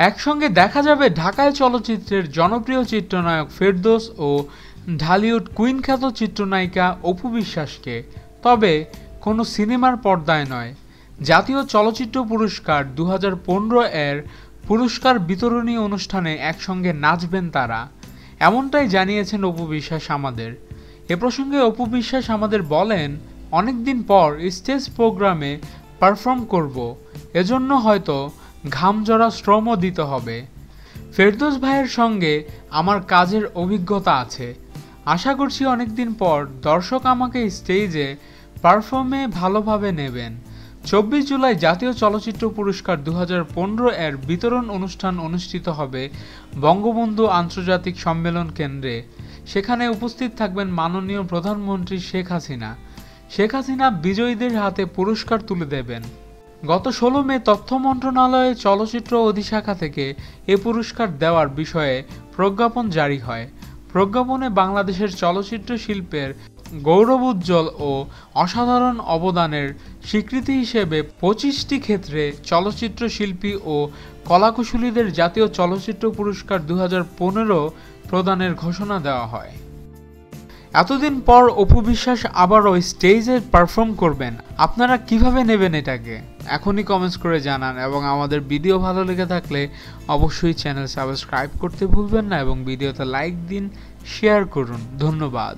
একসঙ্গে দেখা যাবে ঢাকায় চলচ্চিত্রের জনপ্রিয় চিত্রনায়ক ফেরদৌস ও ঢালিউড কুইন খ্যাত চিত্রনায়িকা অপু বিশ্বাসকে, তবে কোনো সিনেমার পর্দায় নয়। জাতীয় চলচ্চিত্র পুরস্কার 2015 এর পুরস্কার বিতরণী অনুষ্ঠানে একসঙ্গে নাচবেন তারা, এমনটাই জানিয়েছেন অপু বিশ্বাস আমাদের। এ প্রসঙ্গে অপু বিশ্বাস আমাদের বলেন, অনেকদিন পর স্টেজ প্রোগ্রামে পারফর্ম করব, এজন্য হয়তো ঘামজড়া শ্রমও দিতে হবে। ফেরদৌস ভাইয়ের সঙ্গে আমার কাজের অভিজ্ঞতা আছে, আশা করছি অনেকদিন পর দর্শক আমাকে স্টেজে পারফর্মে ভালোভাবে নেবেন। 24 জুলাই জাতীয় চলচ্চিত্র পুরস্কার 2015 এর বিতরণ অনুষ্ঠান অনুষ্ঠিত হবে বঙ্গবন্ধু আন্তর্জাতিক সম্মেলন কেন্দ্রে। সেখানে উপস্থিত থাকবেন মাননীয় প্রধানমন্ত্রী শেখ হাসিনা বিজয়ীদের হাতে পুরস্কার তুলে দেবেন। গত 16 মে তথ্য মন্ত্রণালয়ের চলচ্চিত্র অধিশাখা থেকে এ পুরস্কার দেওয়ার বিষয়ে প্রজ্ঞাপন জারি হয়। প্রজ্ঞাপনে বাংলাদেশের চলচ্চিত্র শিল্পের গৌরবোজ্জ্বল ও অসাধারণ অবদানের স্বীকৃতি হিসেবে 25টি ক্ষেত্রে চলচ্চিত্র শিল্পী ও কলাকুশলীদের জাতীয় চলচ্চিত্র পুরস্কার 2015 প্রদানের ঘোষণা দেওয়া হয়। এতদিন পর অপু বিশ্বাস আবারও স্টেজে পারফর্ম করবেন, আপনারা কিভাবে নেবেন এটাকে? এখনই কমেন্টস করে জানান, এবং আমাদের ভিডিও ভালো লেগে থাকলে অবশ্যই চ্যানেল সাবস্ক্রাইব করতে ভুলবেন না এবং ভিডিওতে লাইক দিন, শেয়ার করুন। ধন্যবাদ।